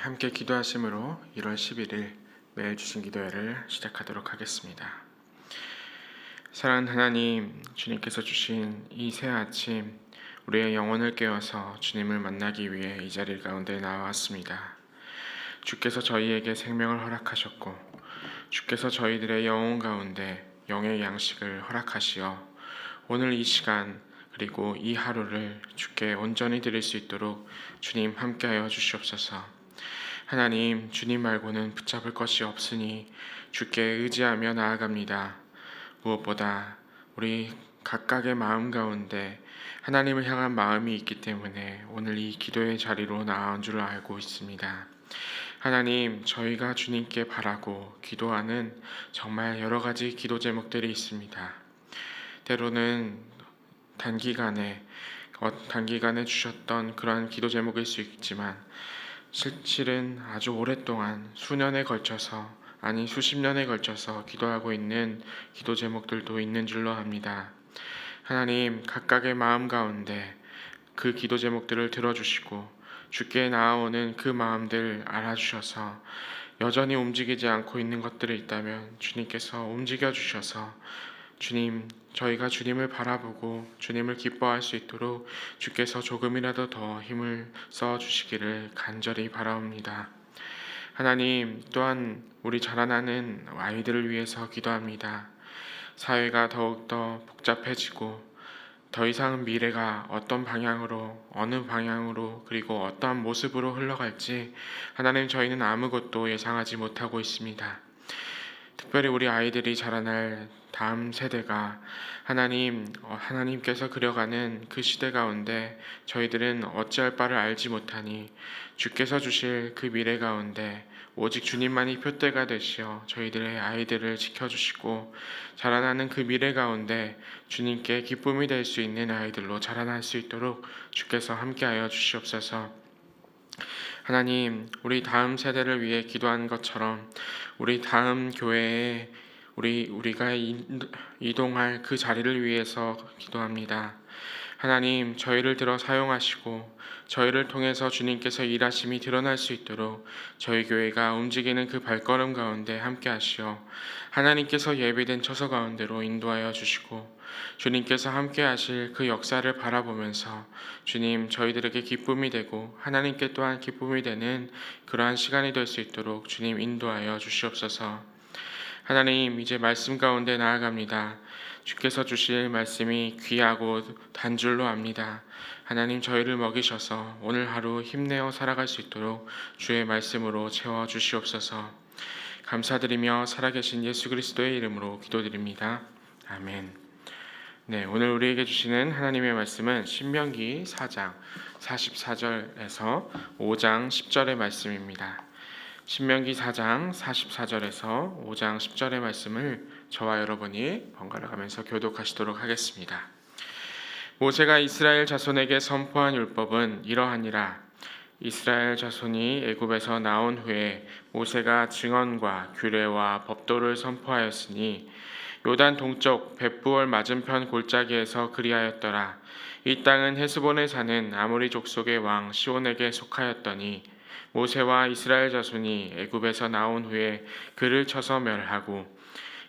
함께 기도하심으로 1월 11일 매일 주신 기도회를 시작하도록 하겠습니다. 사랑하는 하나님, 주님께서 주신 이 새 아침 우리의 영혼을 깨워서 주님을 만나기 위해 이 자리 가운데 나왔습니다. 주께서 저희에게 생명을 허락하셨고 주께서 저희들의 영혼 가운데 영의 양식을 허락하시어 오늘 이 시간 그리고 이 하루를 주께 온전히 드릴 수 있도록 주님 함께하여 주시옵소서. 하나님, 주님 말고는 붙잡을 것이 없으니 주께 의지하며 나아갑니다. 무엇보다 우리 각각의 마음 가운데 하나님을 향한 마음이 있기 때문에 오늘 이 기도의 자리로 나온 줄 알고 있습니다. 하나님, 저희가 주님께 바라고 기도하는 정말 여러 가지 기도 제목들이 있습니다. 때로는 단기간에 주셨던 그러한 기도 제목일 수 있지만 실은 아주 오랫동안 수년에 걸쳐서 아니 수십 년에 걸쳐서 기도하고 있는 기도 제목들도 있는 줄로 압니다. 하나님, 각각의 마음 가운데 그 기도 제목들을 들어주시고 주께 나아오는 그 마음들 알아주셔서 여전히 움직이지 않고 있는 것들이 있다면 주님께서 움직여 주셔서 주님, 저희가 주님을 바라보고 주님을 기뻐할 수 있도록 주께서 조금이라도 더 힘을 써 주시기를 간절히 바라옵니다. 하나님, 또한 우리 자라나는 아이들을 위해서 기도합니다. 사회가 더욱더 복잡해지고 더 이상 미래가 어떤 방향으로, 어느 방향으로, 그리고 어떠한 모습으로 흘러갈지 하나님, 저희는 아무것도 예상하지 못하고 있습니다. 특별히 우리 아이들이 자라날 다음 세대가 하나님께서 그려가는 그 시대 가운데 저희들은 어찌할 바를 알지 못하니 주께서 주실 그 미래 가운데 오직 주님만이 표대가 되시어 저희들의 아이들을 지켜주시고 자라나는 그 미래 가운데 주님께 기쁨이 될 수 있는 아이들로 자라날 수 있도록 주께서 함께하여 주시옵소서. 하나님, 우리 다음 세대를 위해 기도한 것처럼 우리 다음 교회에 우리가 이동할 그 자리를 위해서 기도합니다. 하나님, 저희를 들어 사용하시고 저희를 통해서 주님께서 일하심이 드러날 수 있도록 저희 교회가 움직이는 그 발걸음 가운데 함께 하시어 하나님께서 예비된 처소 가운데로 인도하여 주시고 주님께서 함께 하실 그 역사를 바라보면서 주님, 저희들에게 기쁨이 되고 하나님께 또한 기쁨이 되는 그러한 시간이 될 수 있도록 주님 인도하여 주시옵소서. 하나님, 이제 말씀 가운데 나아갑니다. 주께서 주실 말씀이 귀하고 단줄로 압니다. 하나님, 저희를 먹이셔서 오늘 하루 힘내어 살아갈 수 있도록 주의 말씀으로 채워 주시옵소서. 감사드리며 살아계신 예수 그리스도의 이름으로 기도드립니다. 아멘. 오늘 우리에게 주시는 하나님의 말씀은 신명기 4장 44절에서 5장 10절의 말씀입니다. 신명기 4장 44절에서 5장 10절의 말씀을 저와 여러분이 번갈아 가면서 교독하시도록 하겠습니다. 모세가 이스라엘 자손에게 선포한 율법은 이러하니라. 이스라엘 자손이 애굽에서 나온 후에 모세가 증언과 규례와 법도를 선포하였으니 요단 동쪽 벳부얼 맞은편 골짜기에서 그리하였더라. 이 땅은 헤스본에 사는 아모리 족속의 왕 시온에게 속하였더니 모세와 이스라엘 자손이 애굽에서 나온 후에 그를 쳐서 멸하고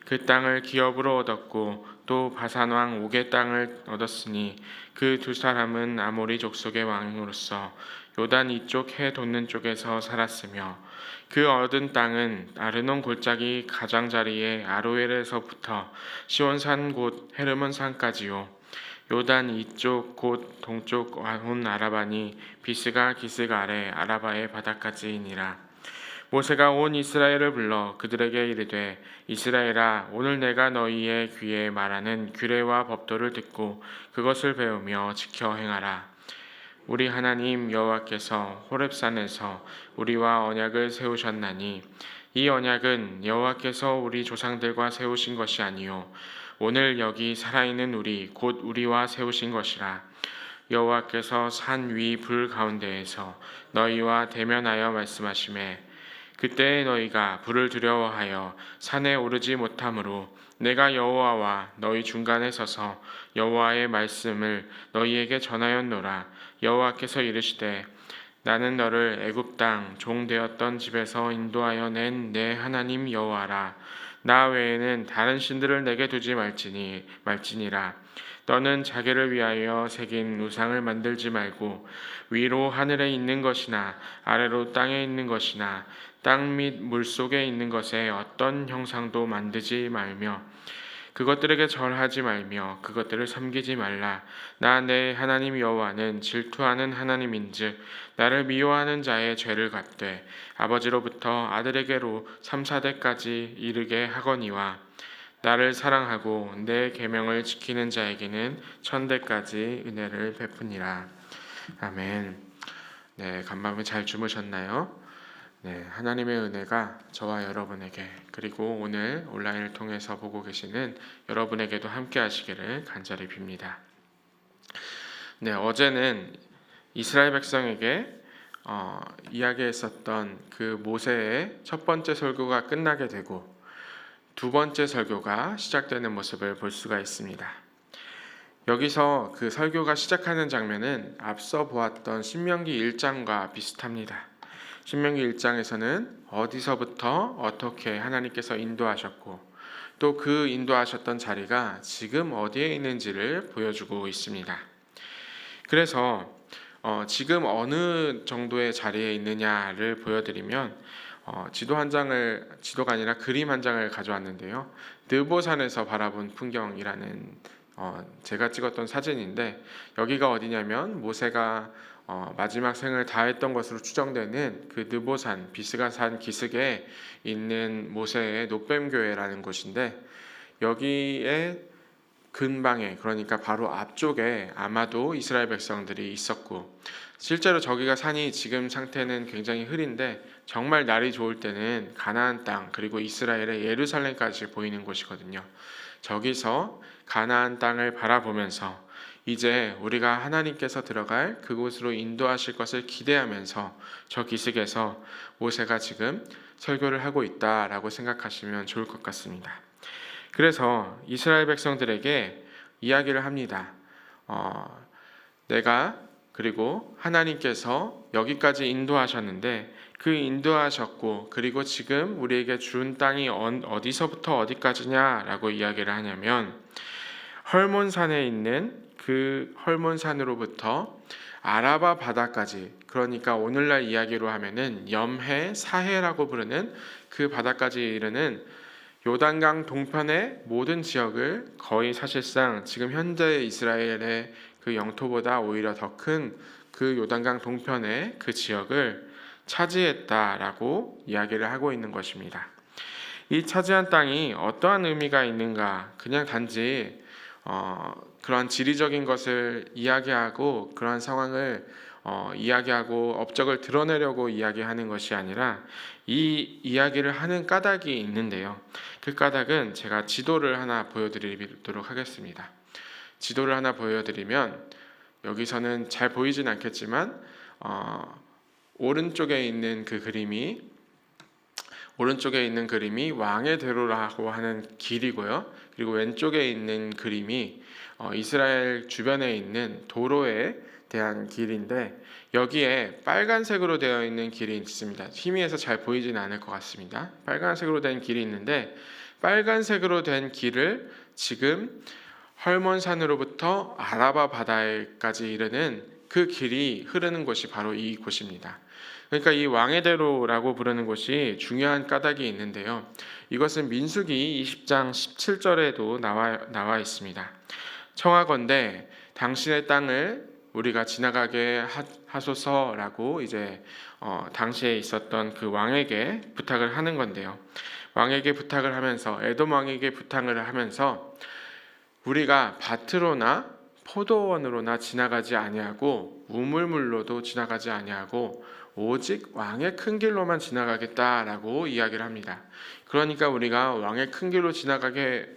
그 땅을 기업으로 얻었고 또 바산 왕 옥의 땅을 얻었으니 그 두 사람은 아모리 족속의 왕으로서 요단 이쪽 해 돋는 쪽에서 살았으며 그 얻은 땅은 아르논 골짜기 가장자리의 아로엘에서부터 시온산 곧 헤르몬 산까지요 요단 이쪽 곧 동쪽 온 아라바니 비스가 기슭 아래 아라바의 바다까지이니라. 모세가 온 이스라엘을 불러 그들에게 이르되 이스라엘아, 오늘 내가 너희의 귀에 말하는 규례와 법도를 듣고 그것을 배우며 지켜 행하라. 우리 하나님 여호와께서 호렙산에서 우리와 언약을 세우셨나니 이 언약은 여호와께서 우리 조상들과 세우신 것이 아니요 오늘 여기 살아있는 우리 곧 우리와 세우신 것이라. 여호와께서 산 위 불 가운데에서 너희와 대면하여 말씀하시매 그때에 너희가 불을 두려워하여 산에 오르지 못하므로 내가 여호와와 너희 중간에 서서 여호와의 말씀을 너희에게 전하였노라. 여호와께서 이르시되 나는 너를 애굽 땅 종 되었던 집에서 인도하여 낸 내 하나님 여호와라. 나 외에는 다른 신들을 내게 두지 말지니라. 너는 자기를 위하여 새긴 우상을 만들지 말고 위로 하늘에 있는 것이나 아래로 땅에 있는 것이나 땅 및 물속에 있는 것에 어떤 형상도 만들지 말며 그것들에게 절하지 말며 그것들을 섬기지 말라. 나 내 하나님 여호와는 질투하는 하나님인즉 나를 미워하는 자의 죄를 갚되 아버지로부터 아들에게로 3, 4대까지 이르게 하거니와 나를 사랑하고 내 계명을 지키는 자에게는 1000대까지 은혜를 베푸니라. 아멘. 네, 간밤에 잘 주무셨나요? 네, 하나님의 은혜가 저와 여러분에게 그리고 오늘 온라인을 통해서 보고 계시는 여러분에게도 함께 하시기를 간절히 빕니다. 네, 어제는 이스라엘 백성에게 이야기했었던 그 모세의 첫 번째 설교가 끝나게 되고 두 번째 설교가 시작되는 모습을 볼 수가 있습니다. 여기서 그 설교가 시작하는 장면은 앞서 보았던 신명기 1장과 비슷합니다. 신명기 1장에서는 어디서부터 어떻게 하나님께서 인도하셨고 또 그 인도하셨던 자리가 지금 어디에 있는지를 보여주고 있습니다. 그래서 지금 어느 정도의 자리에 있느냐를 보여드리면 지도가 아니라 그림 한 장을 가져왔는데요. 느보산에서 바라본 풍경이라는 제가 찍었던 사진인데 여기가 어디냐면 모세가 마지막 생을 다했던 것으로 추정되는 그 느보산 비스가산 기슭에 있는 모세의 노뱀교회라는 곳인데 여기에 근방에 그러니까 바로 앞쪽에 아마도 이스라엘 백성들이 있었고 실제로 저기가 산이 지금 상태는 굉장히 흐린데 정말 날이 좋을 때는 가나안 땅 그리고 이스라엘의 예루살렘까지 보이는 곳이거든요. 저기서 가나안 땅을 바라보면서 이제 우리가 하나님께서 들어갈 그곳으로 인도하실 것을 기대하면서 저 기슭에서 모세가 지금 설교를 하고 있다라고 생각하시면 좋을 것 같습니다. 그래서 이스라엘 백성들에게 이야기를 합니다. 내가 그리고 하나님께서 여기까지 인도하셨는데 그 인도하셨고 그리고 지금 우리에게 준 땅이 어디서부터 어디까지냐라고 이야기를 하냐면 헐몬산에 있는 그 헐몬산으로부터 아라바 바다까지 그러니까 오늘날 이야기로 하면은 염해 사해라고 부르는 그 바다까지 이르는 요단강 동편의 모든 지역을 거의 사실상 지금 현재 이스라엘의 그 영토보다 오히려 더 큰 그 요단강 동편의 그 지역을 차지했다라고 이야기를 하고 있는 것입니다. 이 차지한 땅이 어떠한 의미가 있는가? 그냥 단지 그러한 지리적인 것을 이야기하고 그러한 상황을 이야기하고 업적을 드러내려고 이야기하는 것이 아니라 이 이야기를 하는 까닭이 있는데요. 그 까닭은 제가 지도를 하나 보여드리도록 하겠습니다. 지도를 하나 보여드리면 여기서는 잘 보이진 않겠지만 오른쪽에 있는 그림이 왕의 대로라고 하는 길이고요. 그리고 왼쪽에 있는 그림이 이스라엘 주변에 있는 도로에 대한 길인데 여기에 빨간색으로 되어 있는 길이 있습니다. 희미해서 잘 보이지는 않을 것 같습니다. 빨간색으로 된 길이 있는데 빨간색으로 된 길을 지금 헐몬산으로부터 아라바 바다에까지 이르는 그 길이 흐르는 곳이 바로 이 곳입니다. 그러니까 이 왕의 대로라고 부르는 곳이 중요한 까닭이 있는데요. 이것은 민수기 20장 17절에도 나와 있습니다. 청하건대 당신의 땅을 우리가 지나가게 하소서라고 이제 당시에 있었던 그 왕에게 부탁을 하는 건데요. 왕에게 부탁을 하면서 에돔 왕에게 부탁을 하면서 우리가 밭으로나 포도원으로나 지나가지 아니하고 우물물로도 지나가지 아니하고 오직 왕의 큰 길로만 지나가겠다라고 이야기를 합니다. 그러니까 우리가 왕의 큰 길로 지나가게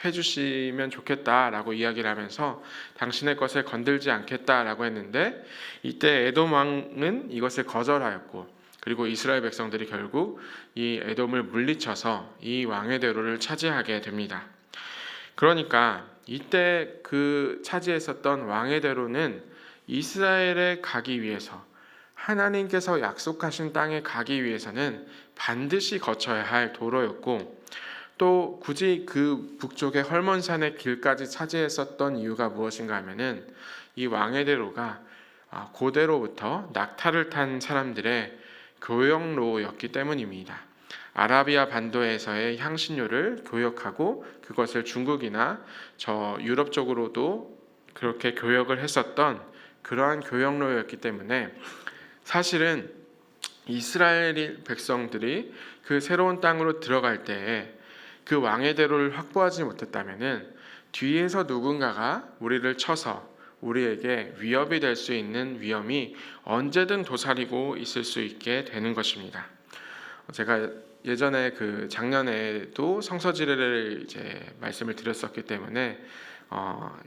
해주시면 좋겠다라고 이야기를 하면서 당신의 것을 건들지 않겠다라고 했는데 이때 에돔 왕은 이것을 거절하였고 그리고 이스라엘 백성들이 결국 이 에돔을 물리쳐서 이 왕의 대로를 차지하게 됩니다. 그러니까 이때 그 차지했었던 왕의 대로는 이스라엘에 가기 위해서, 하나님께서 약속하신 땅에 가기 위해서는 반드시 거쳐야 할 도로였고, 또 굳이 그 북쪽의 헐몬산의 길까지 차지했었던 이유가 무엇인가 하면은 이 왕의 대로가 고대로부터 낙타를 탄 사람들의 교역로였기 때문입니다. 아라비아 반도에서의 향신료를 교역하고 그것을 중국이나 저 유럽 쪽으로도 그렇게 교역을 했었던 그러한 교역로였기 때문에 사실은 이스라엘 백성들이 그 새로운 땅으로 들어갈 때에 그 왕의 대로를 확보하지 못했다면은 뒤에서 누군가가 우리를 쳐서 우리에게 위협이 될 수 있는 위험이 언제든 도사리고 있을 수 있게 되는 것입니다. 제가 예전에 그 작년에도 성서지례를 이제 말씀을 드렸었기 때문에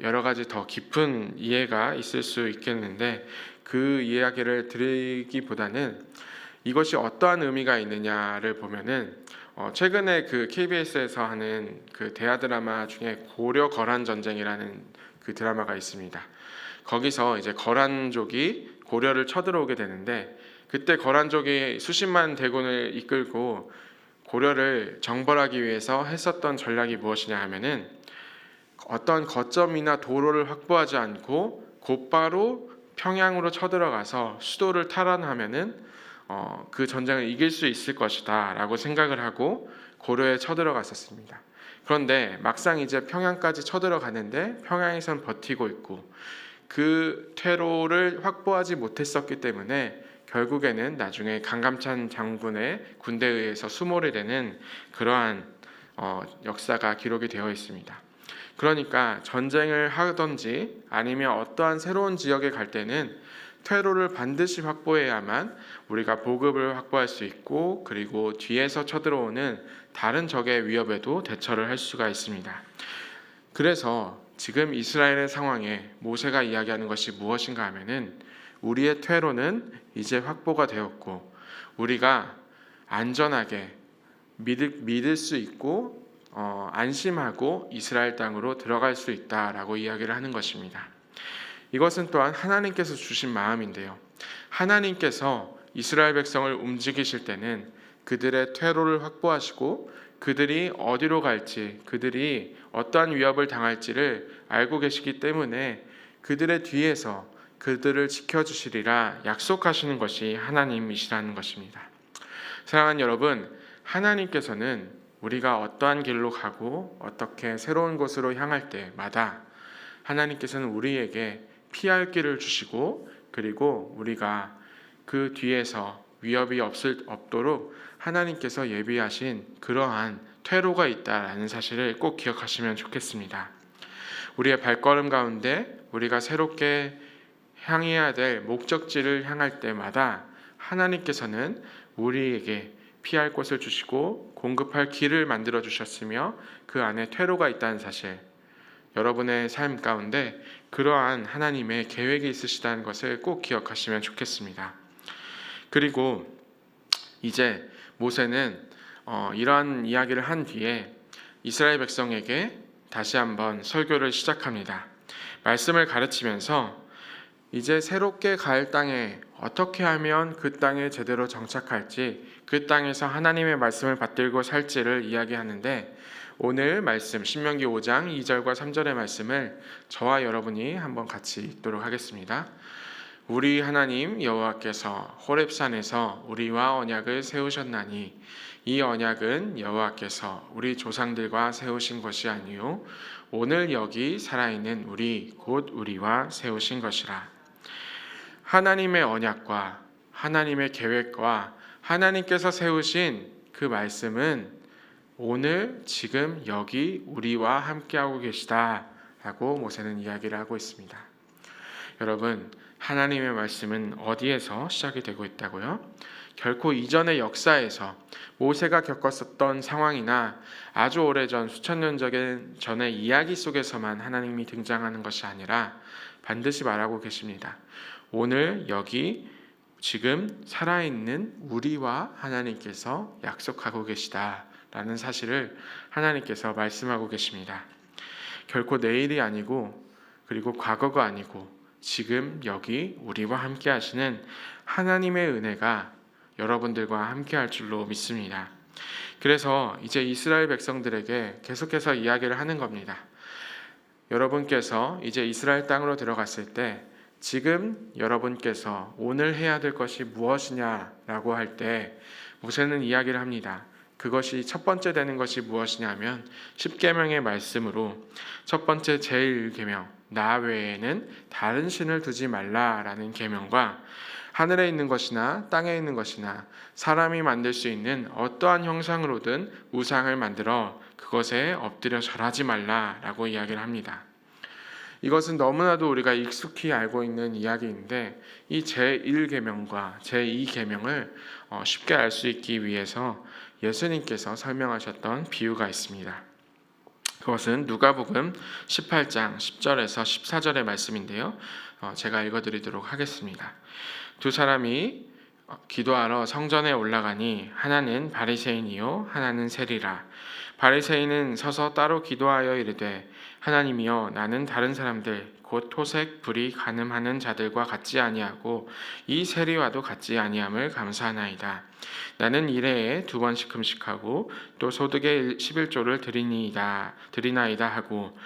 여러 가지 더 깊은 이해가 있을 수 있겠는데, 그 이야기를 드리기보다는 이것이 어떠한 의미가 있느냐를 보면은 최근에 그 KBS에서 하는 그 대하 드라마 중에 고려 거란 전쟁이라는 그 드라마가 있습니다. 거기서 이제 거란족이 고려를 쳐들어오게 되는데, 그때 거란족이 수십만 대군을 이끌고 고려를 정벌하기 위해서 했었던 전략이 무엇이냐 하면은 어떤 거점이나 도로를 확보하지 않고 곧바로 평양으로 쳐들어가서 수도를 탈환하면은 그 전쟁을 이길 수 있을 것이다 라고 생각을 하고 고려에 쳐들어갔었습니다. 그런데 막상 이제 평양까지 쳐들어가는데 평양에선 버티고 있고 그 퇴로를 확보하지 못했었기 때문에 결국에는 나중에 강감찬 장군의 군대에 의해서 수몰이 되는 그러한 역사가 기록이 되어 있습니다. 그러니까 전쟁을 하든지 아니면 어떠한 새로운 지역에 갈 때는 퇴로를 반드시 확보해야만 우리가 보급을 확보할 수 있고, 그리고 뒤에서 쳐들어오는 다른 적의 위협에도 대처를 할 수가 있습니다. 그래서 지금 이스라엘의 상황에 모세가 이야기하는 것이 무엇인가 하면은 우리의 퇴로는 이제 확보가 되었고 우리가 안전하게 믿을 수 있고 안심하고 이스라엘 땅으로 들어갈 수 있다라고 이야기를 하는 것입니다. 이것은 또한 하나님께서 주신 마음인데요. 하나님께서 이스라엘 백성을 움직이실 때는 그들의 퇴로를 확보하시고 그들이 어디로 갈지, 그들이 어떠한 위협을 당할지를 알고 계시기 때문에 그들의 뒤에서 그들을 지켜주시리라 약속하시는 것이 하나님이시라는 것입니다. 사랑하는 여러분, 하나님께서는 우리가 어떠한 길로 가고 어떻게 새로운 곳으로 향할 때마다 하나님께서는 우리에게 피할 길을 주시고, 그리고 우리가 그 뒤에서 위협이 없도록 하나님께서 예비하신 그러한 퇴로가 있다라는 사실을 꼭 기억하시면 좋겠습니다. 우리의 발걸음 가운데 우리가 새롭게 향해야 될 목적지를 향할 때마다 하나님께서는 우리에게 피할 곳을 주시고 공급할 길을 만들어 주셨으며 그 안에 퇴로가 있다는 사실, 여러분의 삶 가운데 그러한 하나님의 계획이 있으시다는 것을 꼭 기억하시면 좋겠습니다. 그리고 이제 모세는 이러한 이야기를 한 뒤에 이스라엘 백성에게 다시 한번 설교를 시작합니다. 말씀을 가르치면서 이제 새롭게 갈 땅에 어떻게 하면 그 땅에 제대로 정착할지, 그 땅에서 하나님의 말씀을 받들고 살지를 이야기하는데, 오늘 말씀 신명기 5장 2절과 3절의 말씀을 저와 여러분이 한번 같이 읽도록 하겠습니다. 우리 하나님 여호와께서 호렙산에서 우리와 언약을 세우셨나니 이 언약은 여호와께서 우리 조상들과 세우신 것이 아니요 오늘 여기 살아있는 우리 곧 우리와 세우신 것이라. 하나님의 언약과 하나님의 계획과 하나님께서 세우신 그 말씀은 오늘 지금 여기 우리와 함께하고 계시다 라고 모세는 이야기를 하고 있습니다. 여러분, 하나님의 말씀은 어디에서 시작이 되고 있다고요? 결코 이전의 역사에서 모세가 겪었었던 상황이나 아주 오래전 수천 년 전의 이야기 속에서만 하나님이 등장하는 것이 아니라 반드시 말하고 계십니다. 오늘 여기 지금 살아있는 우리와 하나님께서 약속하고 계시다라는 사실을 하나님께서 말씀하고 계십니다. 결코 내일이 아니고 그리고 과거가 아니고 지금 여기 우리와 함께 하시는 하나님의 은혜가 여러분들과 함께 할 줄로 믿습니다. 그래서 이제 이스라엘 백성들에게 계속해서 이야기를 하는 겁니다. 여러분께서 이제 이스라엘 땅으로 들어갔을 때 지금 여러분께서 오늘 해야 될 것이 무엇이냐라고 할 때 모세는 이야기를 합니다. 그것이 첫 번째 되는 것이 무엇이냐면 십계명의 말씀으로 첫 번째 제1계명 나 외에는 다른 신을 두지 말라라는 계명과 하늘에 있는 것이나 땅에 있는 것이나 사람이 만들 수 있는 어떠한 형상으로든 우상을 만들어 그것에 엎드려 절하지 말라라고 이야기를 합니다. 이것은 너무나도 우리가 익숙히 알고 있는 이야기인데 이 제1계명과 제2계명을 쉽게 알 수 있기 위해서 예수님께서 설명하셨던 비유가 있습니다. 그것은 누가복음 18장 10절에서 14절의 말씀인데요. 제가 읽어드리도록 하겠습니다. 두 사람이 기도하러 성전에 올라가니 하나는 바리새인이요 하나는 세리라. 바리새인은 서서 따로 기도하여 이르되 하나님이여 나는 다른 사람들 곧 토색 불이 간음하는 자들과 같지 아니하고 이 세리와도 같지 아니함을 감사하나이다. 나는 일해에 2번씩 금식하고 또 소득의 11조를 드리나이다 하고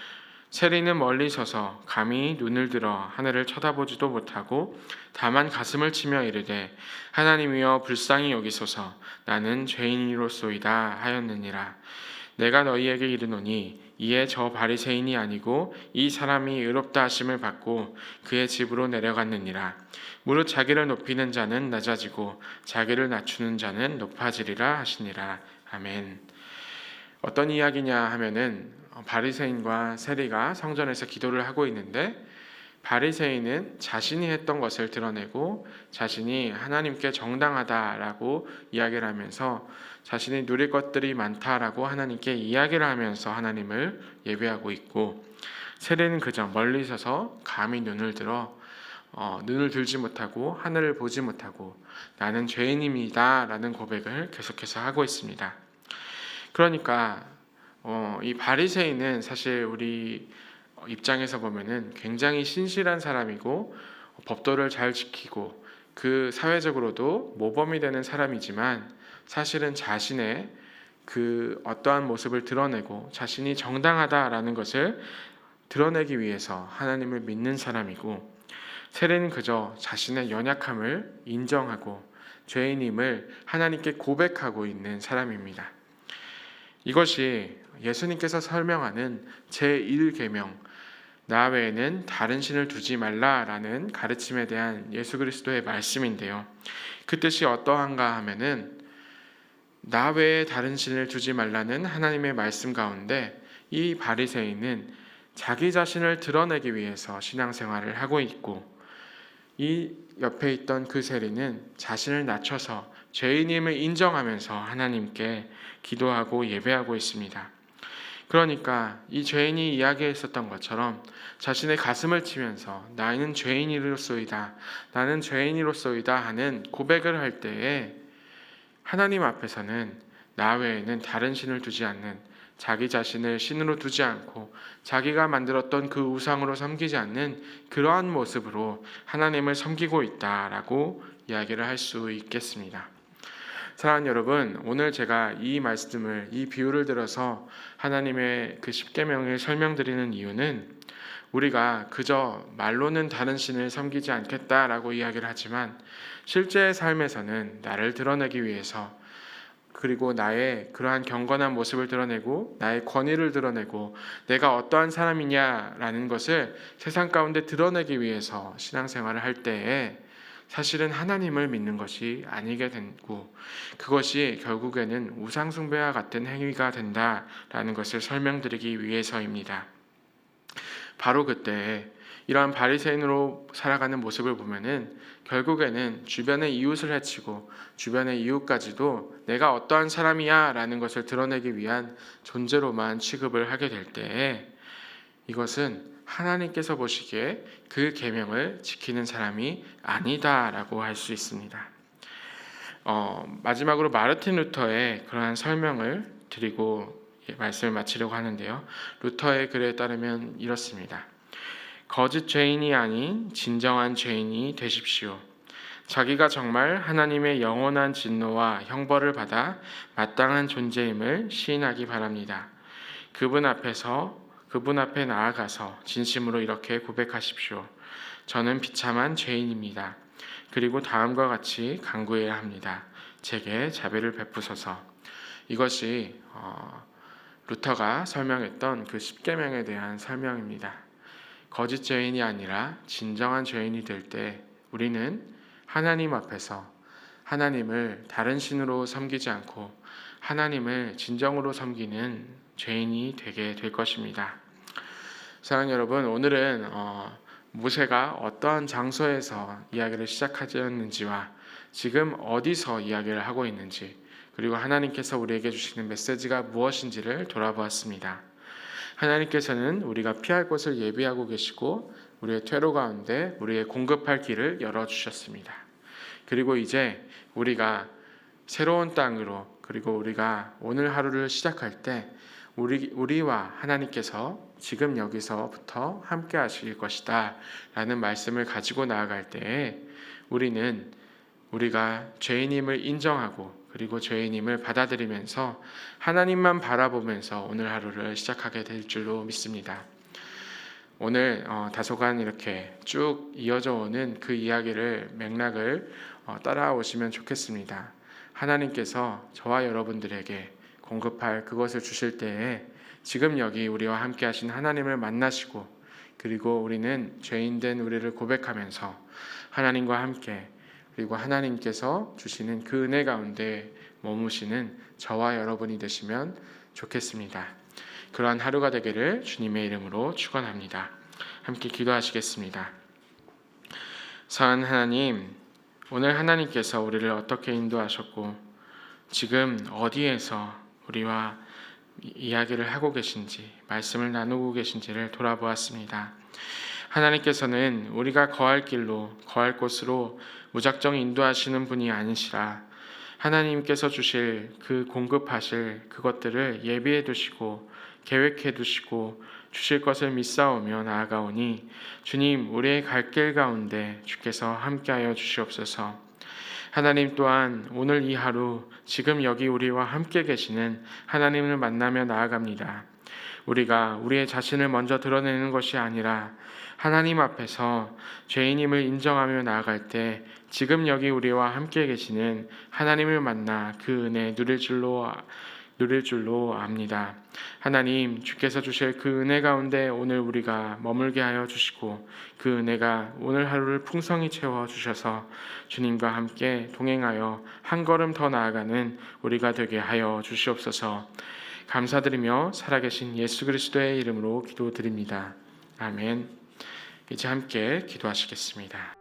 세리는 멀리 서서 감히 눈을 들어 하늘을 쳐다보지도 못하고 다만 가슴을 치며 이르되 하나님이여 불쌍히 여기소서 나는 죄인이로소이다 하였느니라. 내가 너희에게 이르노니 이에 저 바리새인이 아니고 이 사람이 의롭다 하심을 받고 그의 집으로 내려갔느니라. 무릇 자기를 높이는 자는 낮아지고 자기를 낮추는 자는 높아지리라 하시니라. 아멘. 어떤 이야기냐 하면은 바리새인과 세리가 성전에서 기도를 하고 있는데 바리새인은 자신이 했던 것을 드러내고 자신이 하나님께 정당하다라고 이야기를 하면서 자신이 누릴 것들이 많다라고 하나님께 이야기를 하면서 하나님을 예배하고 있고 세리는 그저 멀리 서서 감히 눈을 들지 못하고 하늘을 보지 못하고 나는 죄인입니다 라는 고백을 계속해서 하고 있습니다. 그러니까 이 바리새인은 사실 우리 입장에서 보면은 굉장히 신실한 사람이고 법도를 잘 지키고 그 사회적으로도 모범이 되는 사람이지만 사실은 자신의 그 어떠한 모습을 드러내고 자신이 정당하다라는 것을 드러내기 위해서 하나님을 믿는 사람이고 세리는 그저 자신의 연약함을 인정하고 죄인임을 하나님께 고백하고 있는 사람입니다. 이것이 예수님께서 설명하는 제1계명 나 외에는 다른 신을 두지 말라라는 가르침에 대한 예수 그리스도의 말씀인데요. 그 뜻이 어떠한가 하면은 나 외에 다른 신을 두지 말라는 하나님의 말씀 가운데 이 바리새인은 자기 자신을 드러내기 위해서 신앙생활을 하고 있고 이 옆에 있던 그 세리는 자신을 낮춰서 죄인임을 인정하면서 하나님께 기도하고 예배하고 있습니다. 그러니까 이 죄인이 이야기했었던 것처럼 자신의 가슴을 치면서 나는 죄인이로소이다 하는 고백을 할 때에 하나님 앞에서는 나 외에는 다른 신을 두지 않는 자기 자신을 신으로 두지 않고 자기가 만들었던 그 우상으로 섬기지 않는 그러한 모습으로 하나님을 섬기고 있다라고 이야기를 할 수 있겠습니다. 사랑하는 여러분, 오늘 제가 이 비유를 들어서 하나님의 그 십계명을 설명드리는 이유는 우리가 그저 말로는 다른 신을 섬기지 않겠다라고 이야기를 하지만 실제의 삶에서는 나를 드러내기 위해서 그리고 나의 그러한 경건한 모습을 드러내고 나의 권위를 드러내고 내가 어떠한 사람이냐라는 것을 세상 가운데 드러내기 위해서 신앙생활을 할 때에 사실은 하나님을 믿는 것이 아니게 되고 그것이 결국에는 우상숭배와 같은 행위가 된다라는 것을 설명드리기 위해서입니다. 바로 그때 이러한 바리새인으로 살아가는 모습을 보면은 결국에는 주변의 이웃을 해치고 주변의 이웃까지도 내가 어떠한 사람이야 라는 것을 드러내기 위한 존재로만 취급을 하게 될 때에 이것은 하나님께서 보시기에 그 계명을 지키는 사람이 아니다라고 할 수 있습니다. 마지막으로 마르틴 루터의 그러한 설명을 드리고 말씀을 마치려고 하는데요. 루터의 글에 따르면 이렇습니다. 거짓 죄인이 아닌 진정한 죄인이 되십시오. 자기가 정말 하나님의 영원한 진노와 형벌을 받아 마땅한 존재임을 시인하기 바랍니다. 그분 앞에 나아가서 진심으로 이렇게 고백하십시오. 저는 비참한 죄인입니다. 그리고 다음과 같이 간구해야 합니다. 제게 자비를 베푸소서. 이것이 루터가 설명했던 그 십계명에 대한 설명입니다. 거짓 죄인이 아니라 진정한 죄인이 될 때 우리는 하나님 앞에서 하나님을 다른 신으로 섬기지 않고 하나님을 진정으로 섬기는 죄인이 되게 될 것입니다. 사랑하는 여러분, 오늘은 모세가 어떠한 장소에서 이야기를 시작하였는지와 지금 어디서 이야기를 하고 있는지, 그리고 하나님께서 우리에게 주시는 메시지가 무엇인지를 돌아보았습니다. 하나님께서는 우리가 피할 곳을 예비하고 계시고 우리의 퇴로 가운데 우리의 공급할 길을 열어주셨습니다. 그리고 이제 우리가 새로운 땅으로, 그리고 우리가 오늘 하루를 시작할 때 우리와 하나님께서 지금 여기서부터 함께 하실 것이다 라는 말씀을 가지고 나아갈 때에 우리가 죄인임을 인정하고 그리고 죄인임을 받아들이면서 하나님만 바라보면서 오늘 하루를 시작하게 될 줄로 믿습니다. 오늘 다소간 이렇게 쭉 이어져 오는 그 이야기를 맥락을 따라오시면 좋겠습니다. 하나님께서 저와 여러분들에게 공급할 그것을 주실 때에 지금 여기 우리와 함께 하신 하나님을 만나시고, 그리고 우리는 죄인된 우리를 고백하면서 하나님과 함께, 그리고 하나님께서 주시는 그 은혜 가운데 머무시는 저와 여러분이 되시면 좋겠습니다. 그러한 하루가 되기를 주님의 이름으로 축원합니다. 함께 기도하시겠습니다. 사랑하는 하나님, 오늘 하나님께서 우리를 어떻게 인도하셨고 지금 어디에서 우리와 이야기를 하고 계신지, 말씀을 나누고 계신지를 돌아보았습니다. 하나님께서는 우리가 거할 곳으로 무작정 인도하시는 분이 아니시라 하나님께서 주실 그 공급하실 그것들을 예비해 두시고 계획해 두시고 주실 것을 믿사오며 나아가오니 주님, 우리의 갈 길 가운데 주께서 함께하여 주시옵소서. 하나님 또한 오늘 이 하루 지금 여기 우리와 함께 계시는 하나님을 만나며 나아갑니다. 우리가 우리의 자신을 먼저 드러내는 것이 아니라 하나님 앞에서 죄인임을 인정하며 나아갈 때 지금 여기 우리와 함께 계시는 하나님을 만나 그 은혜 누릴 줄로 압니다. 하나님, 주께서 주실 그 은혜 가운데 오늘 우리가 머물게 하여 주시고 그 은혜가 오늘 하루를 풍성히 채워 주셔서 주님과 함께 동행하여 한 걸음 더 나아가는 우리가 되게 하여 주시옵소서. 감사드리며 살아계신 예수 그리스도의 이름으로 기도드립니다. 아멘. 이제 함께 기도하시겠습니다.